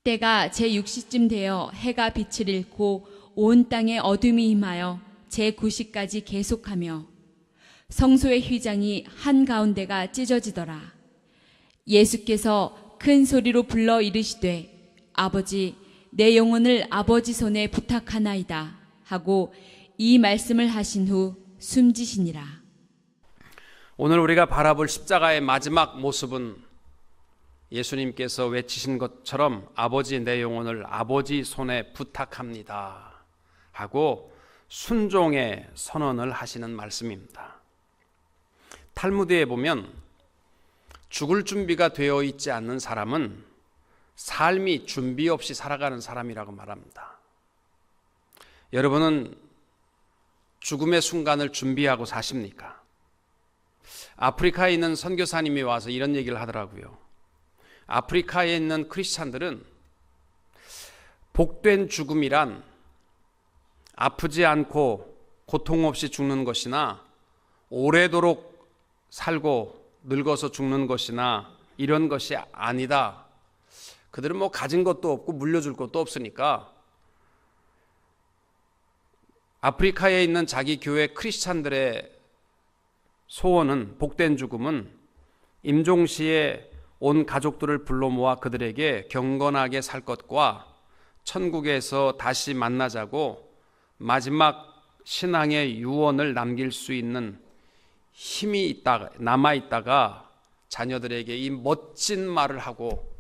때가 제6시쯤 되어 해가 빛을 잃고 온 땅에 어둠이 임하여 제9시까지 계속하며 성소의 휘장이 한가운데가 찢어지더라. 예수께서 큰 소리로 불러 이르시되 아버지 내 영혼을 아버지 손에 부탁하나이다 하고 이 말씀을 하신 후 숨지시니라. 오늘 우리가 바라볼 십자가의 마지막 모습은 예수님께서 외치신 것처럼 아버지 내 영혼을 아버지 손에 부탁합니다 하고 순종의 선언을 하시는 말씀입니다. 탈무드에 보면 죽을 준비가 되어 있지 않는 사람은 삶이 준비 없이 살아가는 사람이라고 말합니다. 여러분은 죽음의 순간을 준비하고 사십니까? 아프리카에 있는 선교사님이 와서 이런 얘기를 하더라고요. 아프리카에 있는 크리스찬들은 복된 죽음이란 아프지 않고 고통 없이 죽는 것이나 오래도록 살고 늙어서 죽는 것이나 이런 것이 아니다. 그들은 뭐 가진 것도 없고 물려줄 것도 없으니까 아프리카에 있는 자기 교회 크리스찬들의 소원은, 복된 죽음은 임종시에 온 가족들을 불러 모아 그들에게 경건하게 살 것과 천국에서 다시 만나자고 마지막 신앙의 유언을 남길 수 있는 힘이 남아있다가 자녀들에게 이 멋진 말을 하고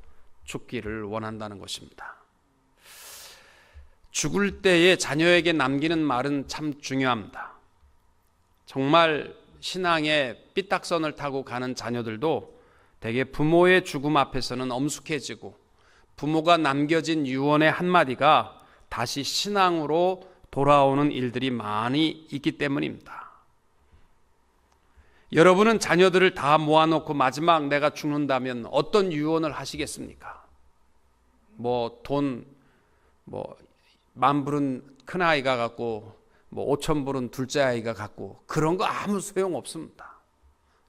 죽기를 원한다는 것입니다. 죽을 때에 자녀에게 남기는 말은 참 중요합니다. 정말 신앙의 삐딱선을 타고 가는 자녀들도 대개 부모의 죽음 앞에서는 엄숙해지고 부모가 남겨진 유언의 한마디가 다시 신앙으로 돌아오는 일들이 많이 있기 때문입니다. 여러분은 자녀들을 다 모아놓고 마지막 내가 죽는다면 어떤 유언을 하시겠습니까? 돈 10,000불은 큰 아이가 갖고 5,000불은 둘째 아이가 갖고 그런 거 아무 소용 없습니다.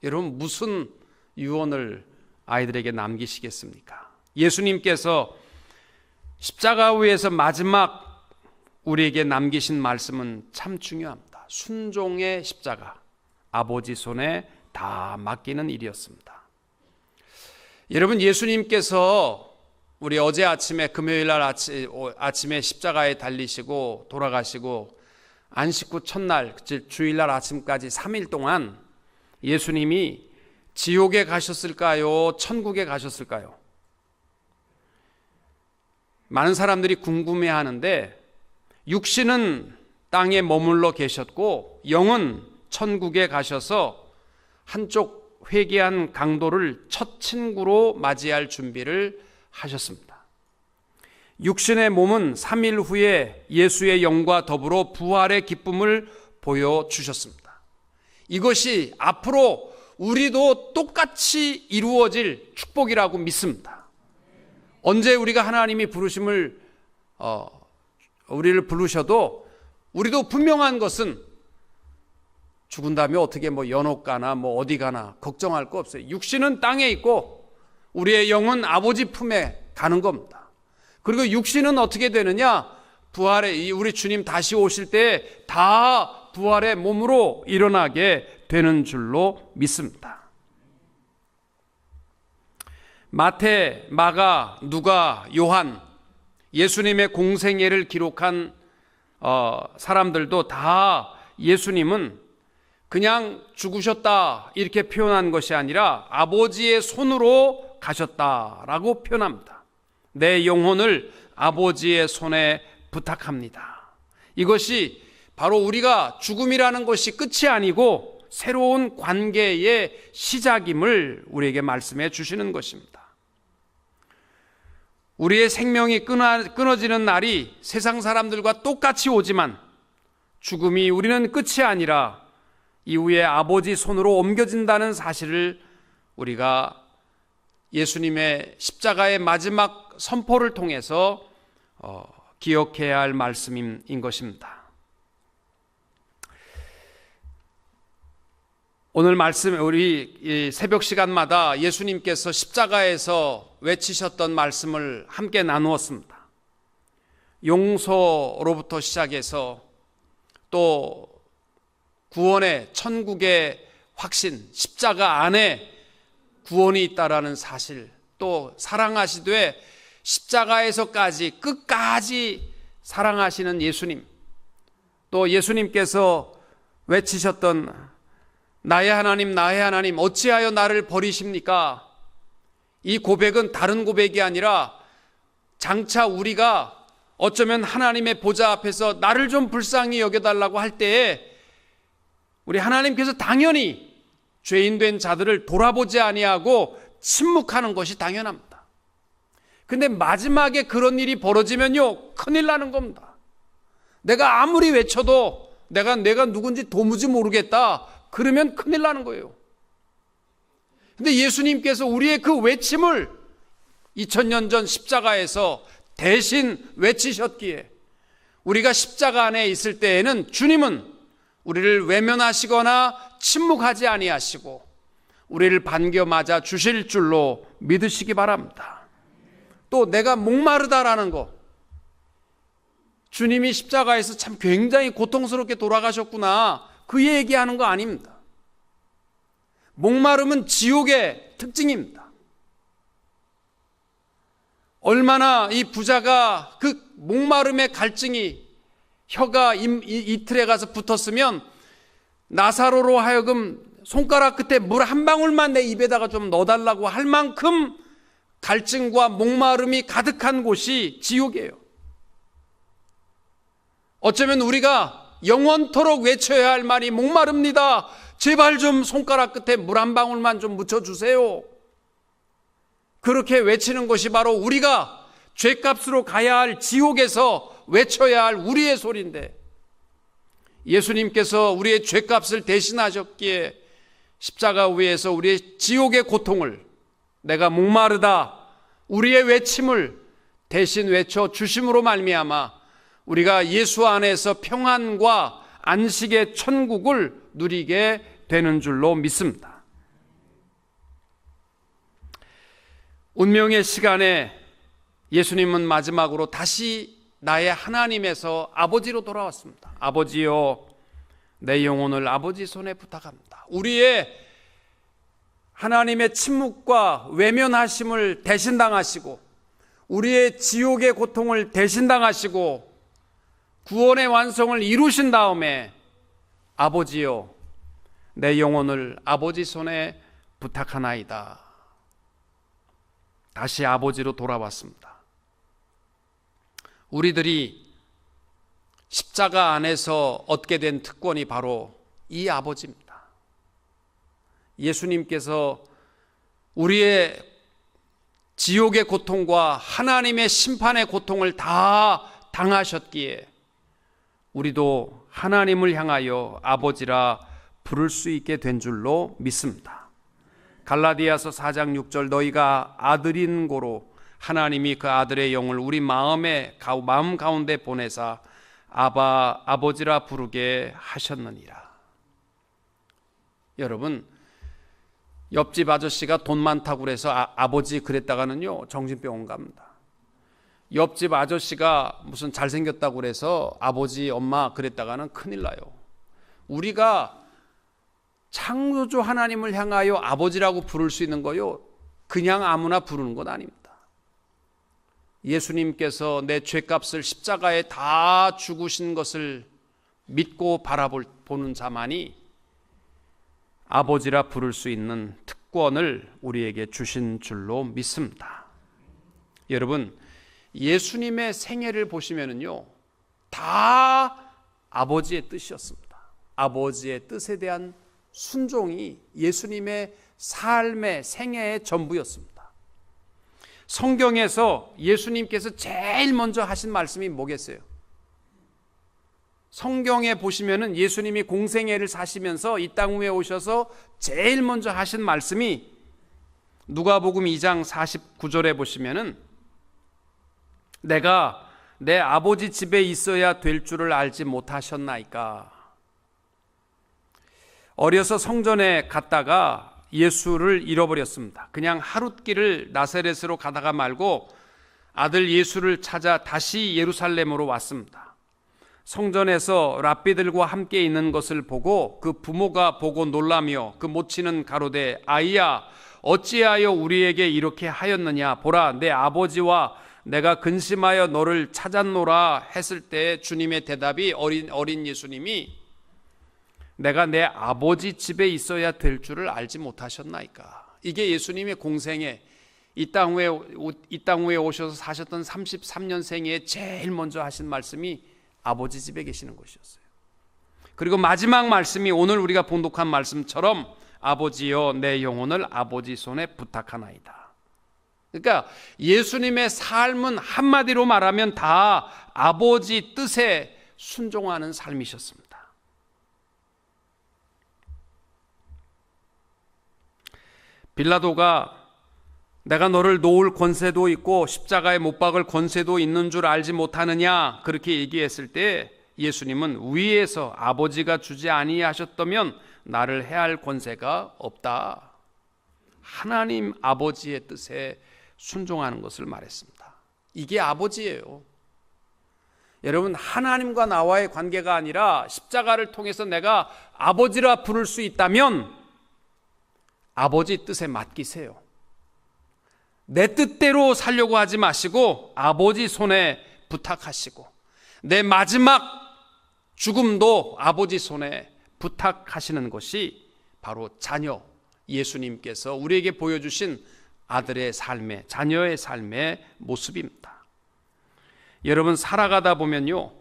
여러분 무슨 유언을 아이들에게 남기시겠습니까? 예수님께서 십자가 위에서 마지막 우리에게 남기신 말씀은 참 중요합니다. 순종의 십자가, 아버지 손에 다 맡기는 일이었습니다. 여러분 예수님께서 우리 어제 아침에 금요일 날 아침에 십자가에 달리시고 돌아가시고 안식 후 첫날 주일날 아침까지 3일 동안 예수님이 지옥에 가셨을까요? 천국에 가셨을까요? 많은 사람들이 궁금해하는데 육신은 땅에 머물러 계셨고 영은 천국에 가셔서 한쪽 회개한 강도를 첫 친구로 맞이할 준비를 하셨습니다. 육신의 몸은 3일 후에 예수의 영과 더불어 부활의 기쁨을 보여주셨습니다. 이것이 앞으로 우리도 똑같이 이루어질 축복이라고 믿습니다. 언제 우리가 하나님이 부르심을 우리를 부르셔도 우리도 분명한 것은 죽은 다음에 어떻게 연옥 가나 어디 가나 걱정할 거 없어요. 육신은 땅에 있고 우리의 영은 아버지 품에 가는 겁니다. 그리고 육신은 어떻게 되느냐? 부활의 우리 주님 다시 오실 때 다 부활의 몸으로 일어나게 되는 줄로 믿습니다. 마태, 마가, 누가, 요한, 예수님의 공생애를 기록한 사람들도 다 예수님은 그냥 죽으셨다 이렇게 표현한 것이 아니라 아버지의 손으로 가셨다라고 표현합니다. 내 영혼을 아버지의 손에 부탁합니다. 이것이 바로 우리가 죽음이라는 것이 끝이 아니고 새로운 관계의 시작임을 우리에게 말씀해 주시는 것입니다. 우리의 생명이 끊어지는 날이 세상 사람들과 똑같이 오지만 죽음이 우리는 끝이 아니라 이후에 아버지 손으로 옮겨진다는 사실을 우리가 예수님의 십자가의 마지막 선포를 통해서 기억해야 할 말씀인 것입니다. 오늘 말씀, 우리 이 새벽 시간마다 예수님께서 십자가에서 외치셨던 말씀을 함께 나누었습니다. 용서로부터 시작해서 또 구원의 천국의 확신, 십자가 안에 구원이 있다라는 사실, 또 사랑하시되 십자가에서까지 끝까지 사랑하시는 예수님, 또 예수님께서 외치셨던 나의 하나님 어찌하여 나를 버리십니까? 이 고백은 다른 고백이 아니라 장차 우리가 어쩌면 하나님의 보좌 앞에서 나를 좀 불쌍히 여겨달라고 할 때에 우리 하나님께서 당연히 죄인된 자들을 돌아보지 아니하고 침묵하는 것이 당연합니다. 근데 마지막에 그런 일이 벌어지면요, 큰일 나는 겁니다. 내가 아무리 외쳐도 내가 누군지 도무지 모르겠다, 그러면 큰일 나는 거예요. 근데 예수님께서 우리의 그 외침을 2000년 전 십자가에서 대신 외치셨기에 우리가 십자가 안에 있을 때에는 주님은 우리를 외면하시거나 침묵하지 아니하시고 우리를 반겨 맞아 주실 줄로 믿으시기 바랍니다. 또 내가 목마르다라는 거, 주님이 십자가에서 참 굉장히 고통스럽게 돌아가셨구나, 그 얘기하는 거 아닙니다. 목마름은 지옥의 특징입니다. 얼마나 이 부자가 그 목마름의 갈증이 혀가 이틀에 가서 붙었으면 나사로로 하여금 손가락 끝에 물 한 방울만 내 입에다가 좀 넣어달라고 할 만큼 갈증과 목마름이 가득한 곳이 지옥이에요. 어쩌면 우리가 영원토록 외쳐야 할 말이 목마릅니다, 제발 좀 손가락 끝에 물 한 방울만 좀 묻혀주세요. 그렇게 외치는 것이 바로 우리가 죄값으로 가야 할 지옥에서 외쳐야 할 우리의 소리인데, 예수님께서 우리의 죄값을 대신하셨기에 십자가 위에서 우리의 지옥의 고통을, 내가 목마르다, 우리의 외침을 대신 외쳐 주심으로 말미암아 우리가 예수 안에서 평안과 안식의 천국을 누리게 되는 줄로 믿습니다. 운명의 시간에 예수님은 마지막으로 다시 나의 하나님에서 아버지로 돌아왔습니다. 아버지여, 내 영혼을 아버지 손에 부탁합니다. 우리의 하나님의 침묵과 외면하심을 대신당하시고 우리의 지옥의 고통을 대신당하시고 구원의 완성을 이루신 다음에 아버지여, 내 영혼을 아버지 손에 부탁하나이다. 다시 아버지로 돌아왔습니다. 우리들이 십자가 안에서 얻게 된 특권이 바로 이 아버지입니다. 예수님께서 우리의 지옥의 고통과 하나님의 심판의 고통을 다 당하셨기에 우리도 하나님을 향하여 아버지라 부를 수 있게 된 줄로 믿습니다. 갈라디아서 4장 6절, 너희가 아들인 고로 하나님이 그 아들의 영을 우리 마음 가운데 보내사 아버지라 부르게 하셨느니라. 여러분, 옆집 아저씨가 돈 많다고 그래서 아버지 그랬다가는요, 정신병원 갑니다. 옆집 아저씨가 무슨 잘생겼다고 그래서 아버지 엄마 그랬다가는 큰일 나요. 우리가 창조주 하나님을 향하여 아버지라고 부를 수 있는 거요, 그냥 아무나 부르는 것 아닙니다. 예수님께서 내 죄값을 십자가에 다 죽으신 것을 믿고 바라보는 자만이 아버지라 부를 수 있는 특권을 우리에게 주신 줄로 믿습니다. 여러분, 예수님의 생애를 보시면은요, 다 아버지의 뜻이었습니다. 아버지의 뜻에 대한 순종이 예수님의 삶의 생애의 전부였습니다. 성경에서 예수님께서 제일 먼저 하신 말씀이 뭐겠어요? 성경에 보시면은 예수님이 공생애를 사시면서 이 땅 위에 오셔서 제일 먼저 하신 말씀이 누가복음 2장 49절에 보시면은 내가 내 아버지 집에 있어야 될 줄을 알지 못하셨나이까. 어려서 성전에 갔다가 예수를 잃어버렸습니다. 그냥 하룻길을 나사렛으로 가다가 말고 아들 예수를 찾아 다시 예루살렘으로 왔습니다. 성전에서 랍비들과 함께 있는 것을 보고 그 부모가 보고 놀라며 그 모친은 가로되 아이야 어찌하여 우리에게 이렇게 하였느냐 보라 내 아버지와 내가 근심하여 너를 찾았노라 했을 때 주님의 대답이 어린 예수님이 내가 내 아버지 집에 있어야 될 줄을 알지 못하셨나이까. 이게 예수님의 공생에 이 땅 위에 오셔서 사셨던 33년생에 제일 먼저 하신 말씀이 아버지 집에 계시는 것이었어요. 그리고 마지막 말씀이 오늘 우리가 봉독한 말씀처럼 아버지여 내 영혼을 아버지 손에 부탁하나이다. 그러니까 예수님의 삶은 한마디로 말하면 다 아버지 뜻에 순종하는 삶이셨습니다. 빌라도가 내가 너를 놓을 권세도 있고 십자가에 못 박을 권세도 있는 줄 알지 못하느냐 그렇게 얘기했을 때 예수님은 위에서 아버지가 주지 아니하셨다면 나를 해할 권세가 없다. 하나님 아버지의 뜻에 순종하는 것을 말했습니다. 이게 아버지예요. 여러분 하나님과 나와의 관계가 아니라 십자가를 통해서 내가 아버지라 부를 수 있다면 아버지 뜻에 맡기세요. 내 뜻대로 살려고 하지 마시고 아버지 손에 부탁하시고 내 마지막 죽음도 아버지 손에 부탁하시는 것이 바로 자녀 예수님께서 우리에게 보여주신 아들의 삶의 자녀의 삶의 모습입니다. 여러분 살아가다 보면요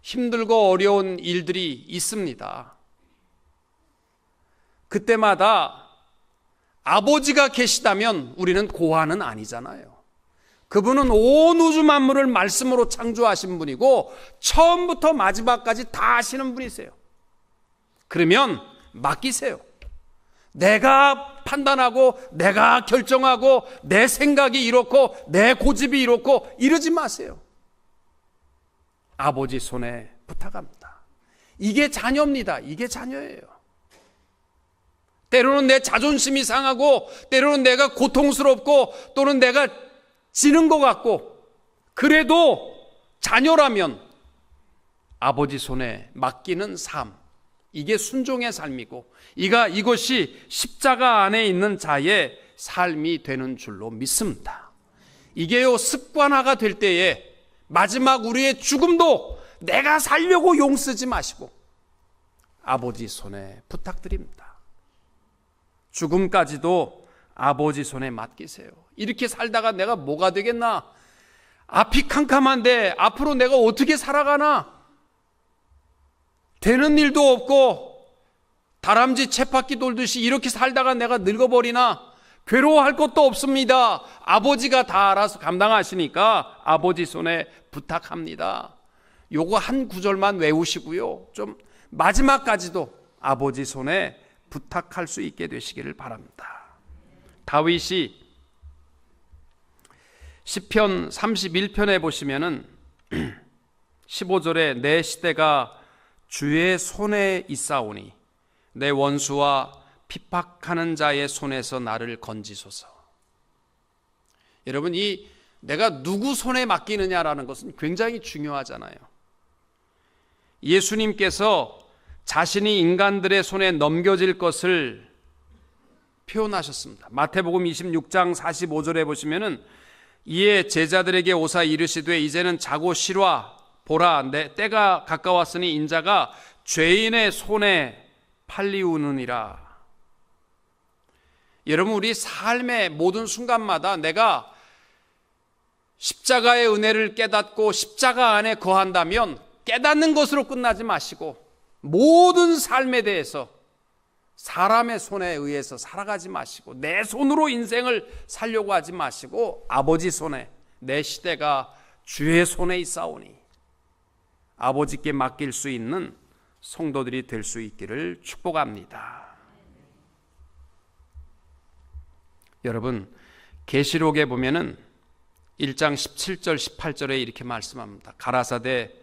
힘들고 어려운 일들이 있습니다. 그때마다 아버지가 계시다면 우리는 고아는 아니잖아요. 그분은 온 우주 만물을 말씀으로 창조하신 분이고 처음부터 마지막까지 다 아시는 분이세요. 그러면 맡기세요. 내가 판단하고 내가 결정하고 내 생각이 이렇고 내 고집이 이렇고 이러지 마세요. 아버지 손에 부탁합니다. 이게 자녀입니다. 이게 자녀예요. 때로는 내 자존심이 상하고 때로는 내가 고통스럽고 또는 내가 지는 것 같고 그래도 자녀라면 아버지 손에 맡기는 삶 이게 순종의 삶이고 이것이 십자가 안에 있는 자의 삶이 되는 줄로 믿습니다. 이게요 습관화가 될 때에 마지막 우리의 죽음도 내가 살려고 용쓰지 마시고 아버지 손에 부탁드립니다. 죽음까지도 아버지 손에 맡기세요. 이렇게 살다가 내가 뭐가 되겠나? 앞이 캄캄한데 앞으로 내가 어떻게 살아가나? 되는 일도 없고 다람쥐 쳇바퀴 돌듯이 이렇게 살다가 내가 늙어버리나? 괴로워할 것도 없습니다. 아버지가 다 알아서 감당하시니까 아버지 손에 부탁합니다. 요거 한 구절만 외우시고요. 좀 마지막까지도 아버지 손에 부탁할 수 있게 되시기를 바랍니다. 다윗이 시편 31편에 보시면은 15절에 내 시대가 주의 손에 있사오니 내 원수와 핍박하는 자의 손에서 나를 건지소서. 여러분 이 내가 누구 손에 맡기느냐라는 것은 굉장히 중요하잖아요. 예수님께서 자신이 인간들의 손에 넘겨질 것을 표현하셨습니다. 마태복음 26장 45절에 보시면은 이에 제자들에게 오사 이르시되 이제는 자고 쉬라 보라 내 때가 가까웠으니 인자가 죄인의 손에 팔리우느니라. 여러분 우리 삶의 모든 순간마다 내가 십자가의 은혜를 깨닫고 십자가 안에 거한다면 깨닫는 것으로 끝나지 마시고 모든 삶에 대해서 사람의 손에 의해서 살아가지 마시고 내 손으로 인생을 살려고 하지 마시고 아버지 손에 내 시대가 주의 손에 있사오니 아버지께 맡길 수 있는 성도들이 될 수 있기를 축복합니다. 여러분 계시록에 보면은 1장 17절 18절에 이렇게 말씀합니다. 가라사대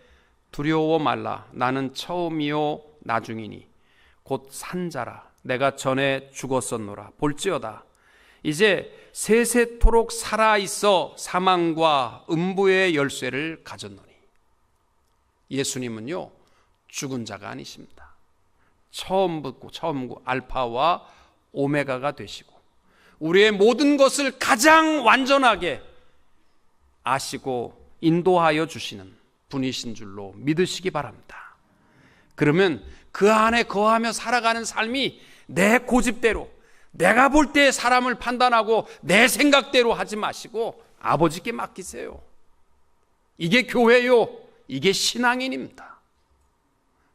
두려워 말라 나는 처음이요 나중이니 곧 산자라. 내가 전에 죽었었노라. 볼지어다 이제 세세토록 살아있어 사망과 음부의 열쇠를 가졌노니. 예수님은요 죽은 자가 아니십니다. 처음부 알파와 오메가가 되시고 우리의 모든 것을 가장 완전하게 아시고 인도하여 주시는 분이신 줄로 믿으시기 바랍니다. 그러면 그 안에 거하며 살아가는 삶이 내 고집대로, 내가 볼 때 사람을 판단하고 내 생각대로 하지 마시고 아버지께 맡기세요. 이게 교회요, 이게 신앙인입니다.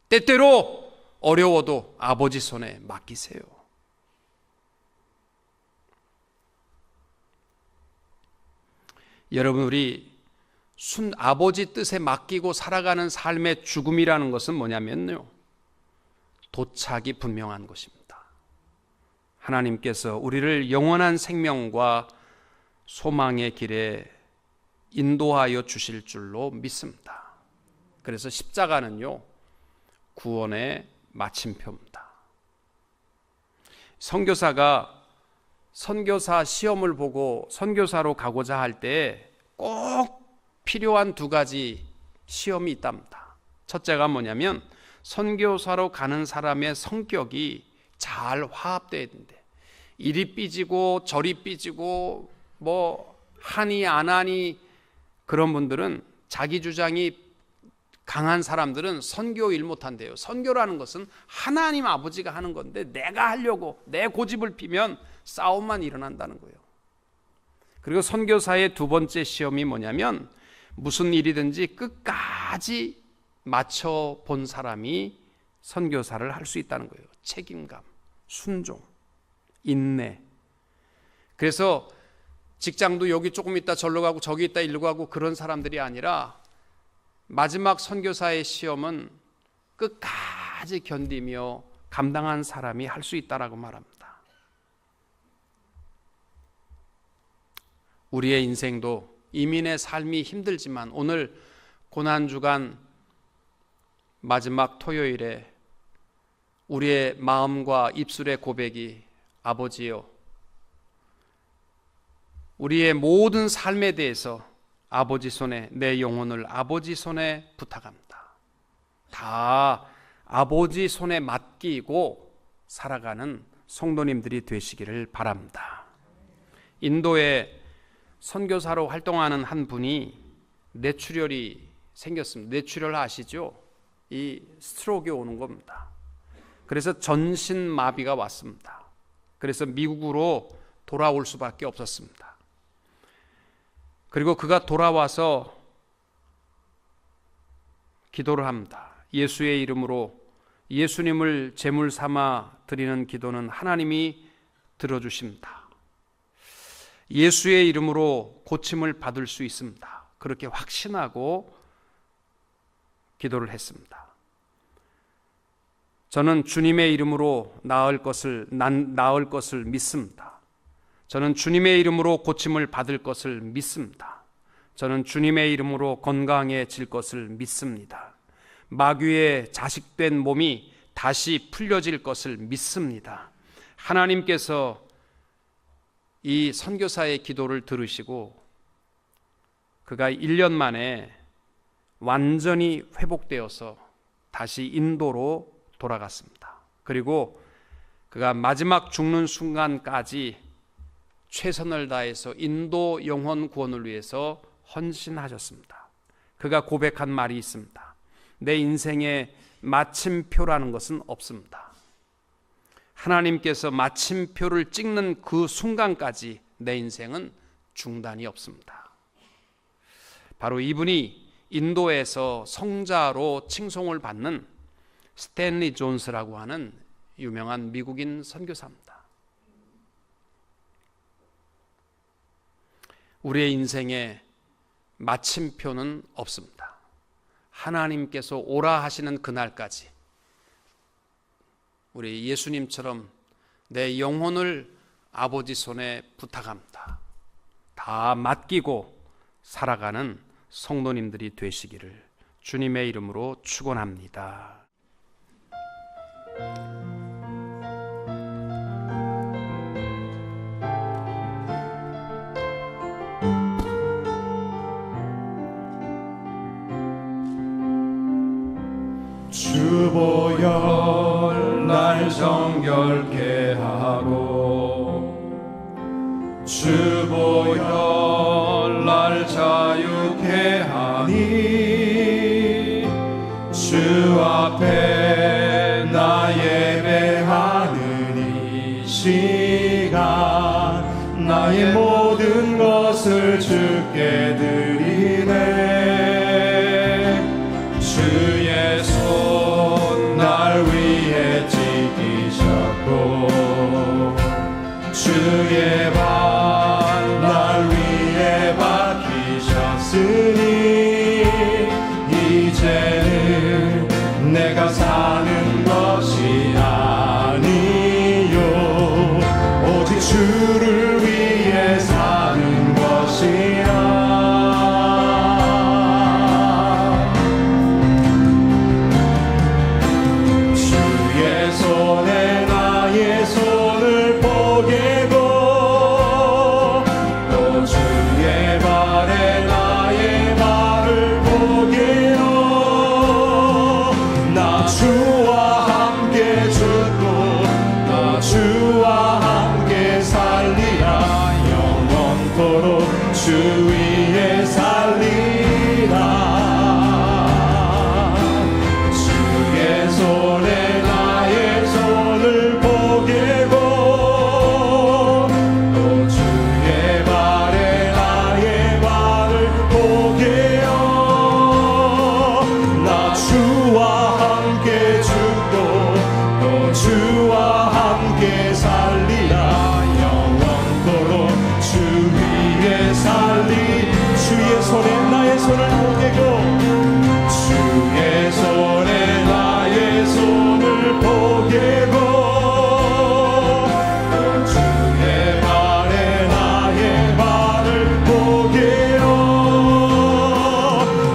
때때로 어려워도 아버지 손에 맡기세요. 여러분, 우리 아버지 뜻에 맡기고 살아가는 삶의 죽음이라는 것은 뭐냐면요, 도착이 분명한 것입니다. 하나님께서 우리를 영원한 생명과 소망의 길에 인도하여 주실 줄로 믿습니다. 그래서 십자가는요, 구원의 마침표입니다. 선교사가 선교사 시험을 보고 선교사로 가고자 할 때 꼭 필요한 두 가지 시험이 있답니다. 첫째가 뭐냐면 선교사로 가는 사람의 성격이 잘 화합돼야 되는데, 이리 삐지고 저리 삐지고 뭐 하니 안 하니 그런 분들은, 자기 주장이 강한 사람들은 선교 일 못한대요. 선교라는 것은 하나님 아버지가 하는 건데 내가 하려고 내 고집을 피면 싸움만 일어난다는 거예요. 그리고 선교사의 두 번째 시험이 뭐냐면 무슨 일이든지 끝까지 맞춰본 사람이 선교사를 할 수 있다는 거예요. 책임감, 순종, 인내. 그래서 직장도 여기 조금 있다 절로 가고 저기 있다 일로 가고 그런 사람들이 아니라 마지막 선교사의 시험은 끝까지 견디며 감당한 사람이 할 수 있다라고 말합니다. 우리의 인생도 이민의 삶이 힘들지만 오늘 고난주간 마지막 토요일에 우리의 마음과 입술의 고백이, 아버지요, 우리의 모든 삶에 대해서 아버지 손에, 내 영혼을 아버지 손에 부탁합니다. 다 아버지 손에 맡기고 살아가는 성도님들이 되시기를 바랍니다. 인도에 선교사로 활동하는 한 분이 뇌출혈이 생겼습니다. 뇌출혈 아시죠? 이 스트로크가 오는 겁니다. 그래서 전신마비가 왔습니다. 그래서 미국으로 돌아올 수밖에 없었습니다. 그리고 그가 돌아와서 기도를 합니다. 예수의 이름으로 예수님을 제물 삼아 드리는 기도는 하나님이 들어주십니다. 예수의 이름으로 고침을 받을 수 있습니다. 그렇게 확신하고 기도를 했습니다. 저는 주님의 이름으로 나을 것을 믿습니다. 저는 주님의 이름으로 고침을 받을 것을 믿습니다. 저는 주님의 이름으로 건강해질 것을 믿습니다. 마귀의 자식된 몸이 다시 풀려질 것을 믿습니다. 하나님께서 이 선교사의 기도를 들으시고 그가 1년 만에 완전히 회복되어서 다시 인도로 돌아갔습니다. 그리고 그가 마지막 죽는 순간까지 최선을 다해서 인도 영혼 구원을 위해서 헌신하셨습니다. 그가 고백한 말이 있습니다. 내 인생에 마침표라는 것은 없습니다. 하나님께서 마침표를 찍는 그 순간까지 내 인생은 중단이 없습니다. 바로 이분이 인도에서 성자로 칭송을 받는 스탠리 존스라고 하는 유명한 미국인 선교사입니다. 우리의 인생에 마침표는 없습니다. 하나님께서 오라 하시는 그날까지 우리 예수님처럼 내 영혼을 아버지 손에 부탁합니다. 다 맡기고 살아가는 성도님들이 되시기를 주님의 이름으로 축원합니다. 주보혈 날 정결케 하고 주보혈 날 자유케 하니 주 앞에 나 예배하는 이 시간 나의 모든 것을 주께 드리네 주의 손 날 위해 지키셨고 주의 발 날 위해 박히셨으니 이제는 내가 사는 것이 아니요 오직 주를 위해 사는 것이라 주의 손에 나의 손을 포개고 또 주의 발에 나의 발을 포개어 나 주와 함께 죽고 나 주와 함께 살리라 영원토록 주 위에 살리라 주의 손에 나의 손을 포개고 또 주의 발에 나의 발을 포개어 나 주와 함께 죽고 또 주와 함께 살리라 영원토록 주 위에 살리 주의 손에 나의 손을 포개고 주의 손에 나의 손을 포개고 또 주의 발에 나의 발을 포개어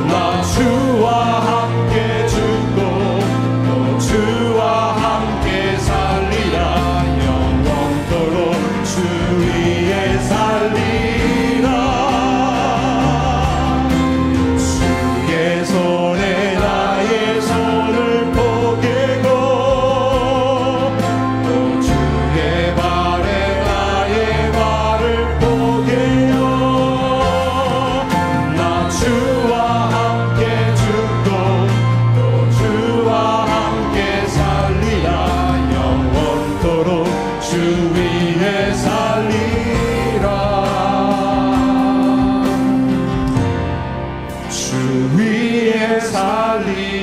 나 주와 함께 죽고 또 주와 함께 살리라 영원토록 주 위에 살리라 주의 손에 나의 손을 포개고 또 주의 발에 나의 발을 포개어 나 주와 함께 죽고 또 주와 함께 살리라 영원토록 주 위에 살리라 주 위에 살리라